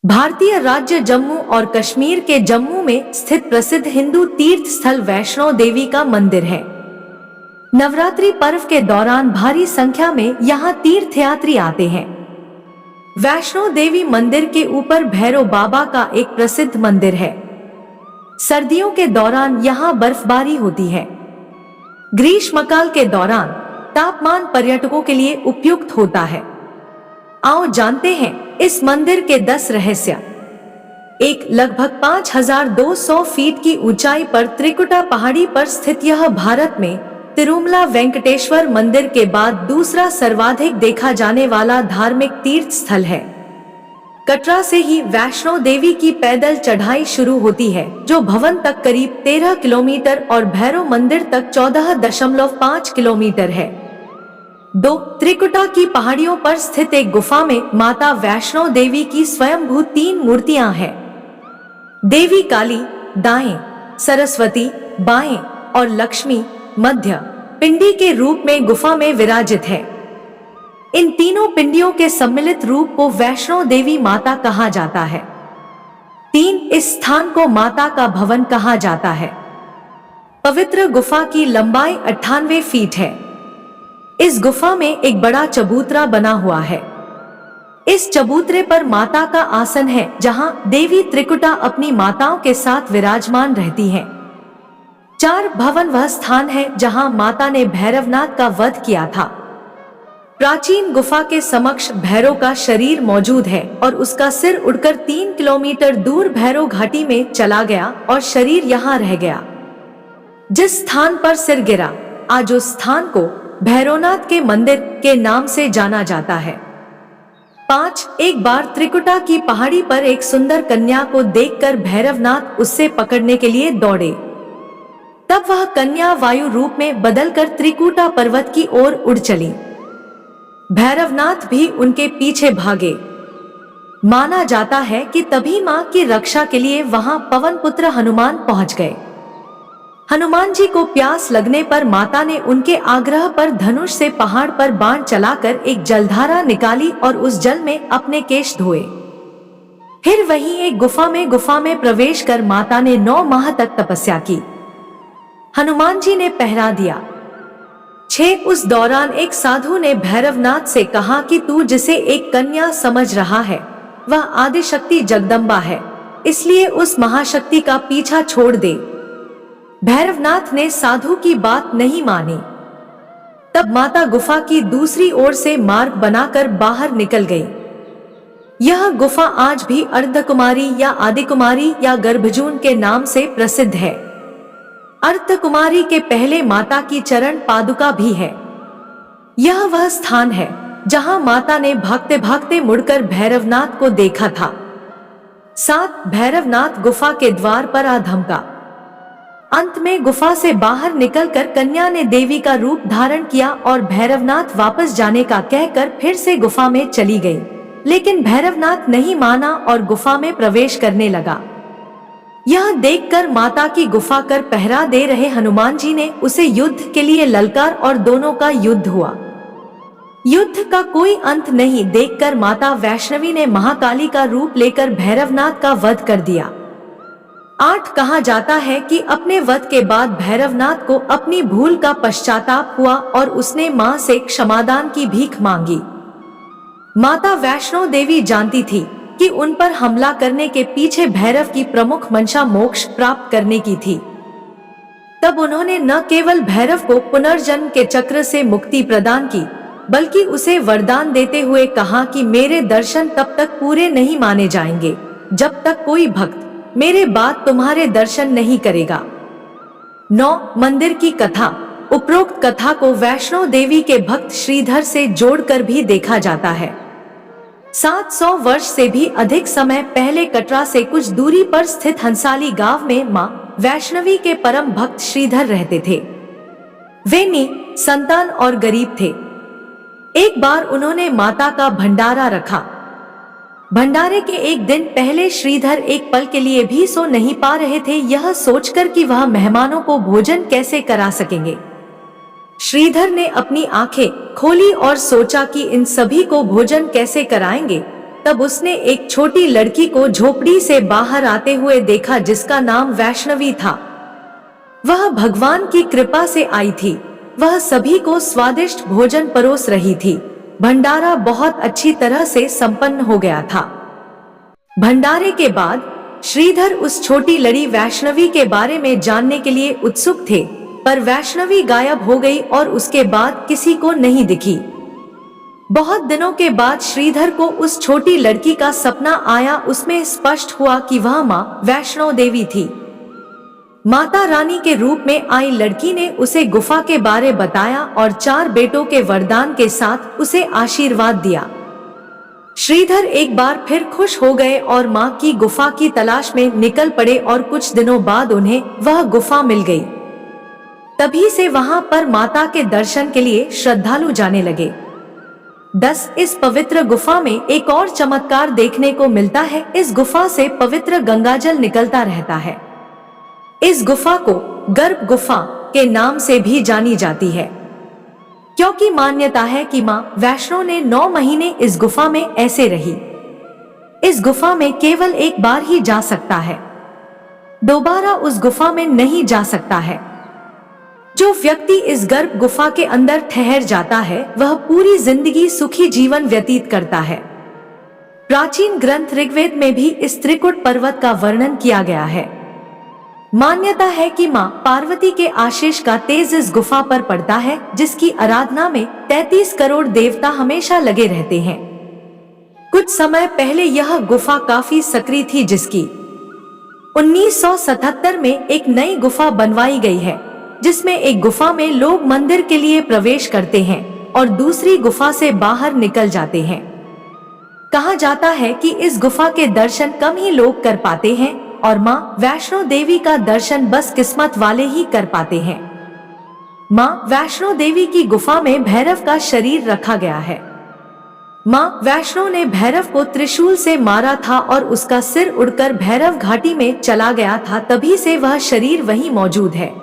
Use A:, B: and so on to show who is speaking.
A: भारतीय राज्य जम्मू और कश्मीर के जम्मू में स्थित प्रसिद्ध हिंदू तीर्थ स्थल वैष्णो देवी का मंदिर है। नवरात्रि पर्व के दौरान भारी संख्या में यहाँ तीर्थयात्री आते हैं। वैष्णो देवी मंदिर के ऊपर भैरव बाबा का एक प्रसिद्ध मंदिर है। सर्दियों के दौरान यहाँ बर्फबारी होती है। ग्रीष्मकाल के दौरान तापमान पर्यटकों के लिए उपयुक्त होता है। आओ जानते हैं इस मंदिर के 10 रहस्य। एक लगभग 5200 फीट की ऊंचाई पर त्रिकुटा पहाड़ी पर स्थित यह भारत में तिरुमला वेंकटेश्वर मंदिर के बाद दूसरा सर्वाधिक देखा जाने वाला धार्मिक तीर्थ स्थल है। कटरा से ही वैष्णो देवी की पैदल चढ़ाई शुरू होती है, जो भवन तक करीब 13 किलोमीटर और भैरव मंदिर तक 14.5 किलोमीटर है। 2. त्रिकुटा की पहाड़ियों पर स्थित एक गुफा में माता वैष्णो देवी की स्वयंभू 3 मूर्तियां हैं। देवी काली दाएं, सरस्वती बाएं और लक्ष्मी मध्य पिंडी के रूप में गुफा में विराजित है। इन तीनों पिंडियों के सम्मिलित रूप को वैष्णो देवी माता कहा जाता है। 3. इस स्थान को माता का भवन कहा जाता है। पवित्र गुफा की लंबाई 98 फीट है। इस गुफा में एक बड़ा चबूतरा बना हुआ है। इस चबूतरे पर माता का आसन है, जहां देवी त्रिकुटा अपनी माताओं के साथ विराजमान रहती हैं। 4. भवन वह स्थान है जहां माता ने भैरवनाथ का वध किया था। प्राचीन गुफा के समक्ष भैरव का शरीर मौजूद है और उसका सिर उड़कर 3 किलोमीटर दूर भैरव घाटी में चला गया और शरीर यहाँ रह गया। जिस स्थान पर सिर गिरा, आज उस स्थान को भैरवनाथ के मंदिर के नाम से जाना जाता है। 5. एक बार त्रिकुटा की पहाड़ी पर एक सुंदर कन्या को देखकर भैरवनाथ उससे पकड़ने के लिए दौड़े। तब वह कन्या वायु रूप में बदलकर त्रिकुटा पर्वत की ओर उड़ चली। भैरवनाथ भी उनके पीछे भागे। माना जाता है कि तभी मां की रक्षा के लिए वहां पवन पुत्र हनुमान पहुंच गए। हनुमान जी को प्यास लगने पर माता ने उनके आग्रह पर धनुष से पहाड़ पर बाण चलाकर एक जलधारा निकाली और उस जल में अपने केश धोए। फिर वहीं एक गुफा में प्रवेश कर माता ने 9 माह तक तपस्या की। हनुमान जी ने पहरा दिया। 6. उस दौरान एक साधु ने भैरवनाथ से कहा कि तू जिसे एक कन्या समझ रहा है, वह आदिशक्ति जगदम्बा है, इसलिए उस महाशक्ति का पीछा छोड़ दे। भैरवनाथ ने साधु की बात नहीं मानी। तब माता गुफा की दूसरी ओर से मार्ग बनाकर बाहर निकल गई। यह गुफा आज भी अर्धकुमारी या आदिकुमारी या गर्भजून के नाम से प्रसिद्ध है। अर्धकुमारी के पहले माता की चरण पादुका भी है। यह वह स्थान है जहां माता ने भागते भागते मुड़कर भैरवनाथ को देखा था। 7. भैरवनाथ गुफा के द्वार पर आ धमका। अंत में गुफा से बाहर निकलकर कन्या ने देवी का रूप धारण किया और भैरवनाथ वापस जाने का कहकर फिर से गुफा में चली गई। लेकिन भैरवनाथ नहीं माना और गुफा में प्रवेश करने लगा। यह देखकर माता की गुफा कर पहरा दे रहे हनुमान जी ने उसे युद्ध के लिए ललकार और दोनों का युद्ध हुआ। युद्ध का कोई अंत नहीं देखकर माता वैष्णवी ने महाकाली का रूप लेकर भैरवनाथ का वध कर दिया। 8. कहा जाता है कि अपने वध के बाद भैरवनाथ को अपनी भूल का पश्चाताप हुआ और उसने मां से क्षमादान की भीख मांगी। माता वैष्णो देवी जानती थी कि उन पर हमला करने के पीछे भैरव की प्रमुख मंशा मोक्ष प्राप्त करने की थी। तब उन्होंने न केवल भैरव को पुनर्जन्म के चक्र से मुक्ति प्रदान की, बल्कि उसे वरदान देते हुए कहा कि मेरे दर्शन तब तक पूरे नहीं माने जाएंगे जब तक कोई भक्त मेरे बाद तुम्हारे दर्शन नहीं करेगा। 9. मंदिर की कथा। उपरोक्त कथा को वैष्णो देवी के भक्त श्रीधर से जोड़कर भी देखा जाता है। 700 वर्ष से भी अधिक समय पहले कटरा से कुछ दूरी पर स्थित हंसाली गांव में मां वैष्णवी के परम भक्त श्रीधर रहते थे। वे संतान और गरीब थे। एक बार उन्होंने माता का भंडारा रखा। भंडारे के एक दिन पहले श्रीधर एक पल के लिए भी सो नहीं पा रहे थे, यह सोचकर कि वह मेहमानों को भोजन कैसे करा सकेंगे। श्रीधर ने अपनी आंखें खोली और सोचा कि इन सभी को भोजन कैसे कराएंगे। तब उसने एक छोटी लड़की को झोपड़ी से बाहर आते हुए देखा जिसका नाम वैष्णवी था। वह भगवान की कृपा से आई थी। वह सभी को स्वादिष्ट भोजन परोस रही थी। भंडारा बहुत अच्छी तरह से संपन्न हो गया था। भंडारे के बाद श्रीधर उस छोटी लड़ी वैष्णवी के बारे में जानने के लिए उत्सुक थे, पर वैष्णवी गायब हो गई और उसके बाद किसी को नहीं दिखी। बहुत दिनों के बाद श्रीधर को उस छोटी लड़की का सपना आया। उसमें स्पष्ट हुआ कि वह मां वैष्णो देवी थी। माता रानी के रूप में आई लड़की ने उसे गुफा के बारे बताया और 4 बेटों के वरदान के साथ उसे आशीर्वाद दिया। श्रीधर एक बार फिर खुश हो गए और मां की गुफा की तलाश में निकल पड़े और कुछ दिनों बाद उन्हें वह गुफा मिल गई। तभी से वहां पर माता के दर्शन के लिए श्रद्धालु जाने लगे। 10 इस पवित्र गुफा में एक और चमत्कार देखने को मिलता है। इस गुफा से पवित्र गंगाजल निकलता रहता है। इस गुफा को गर्भ गुफा के नाम से भी जानी जाती है, क्योंकि मान्यता है कि मां वैष्णो ने 9 महीने इस गुफा में ऐसे रही। इस गुफा में केवल एक बार ही जा सकता है, दोबारा उस गुफा में नहीं जा सकता है। जो व्यक्ति इस गर्भ गुफा के अंदर ठहर जाता है वह पूरी जिंदगी सुखी जीवन व्यतीत करता है। प्राचीन ग्रंथ ऋग्वेद में भी इस त्रिकुट पर्वत का वर्णन किया गया है। मान्यता है कि मां पार्वती के आशीष का तेज इस गुफा पर पड़ता है, जिसकी आराधना में 33 करोड़ देवता हमेशा लगे रहते हैं। कुछ समय पहले यह गुफा काफी सक्रिय थी, जिसकी 1977 में एक नई गुफा बनवाई गई है, जिसमें एक गुफा में लोग मंदिर के लिए प्रवेश करते हैं और दूसरी गुफा से बाहर निकल जाते हैं। कहा जाता है कि इस गुफा के दर्शन कम ही लोग कर पाते हैं और मां वैष्णो देवी का दर्शन बस किस्मत वाले ही कर पाते हैं। मां वैष्णो देवी की गुफा में भैरव का शरीर रखा गया है। मां वैष्णो ने भैरव को त्रिशूल से मारा था और उसका सिर उड़कर भैरव घाटी में चला गया था, तभी से वह शरीर वहीं मौजूद है।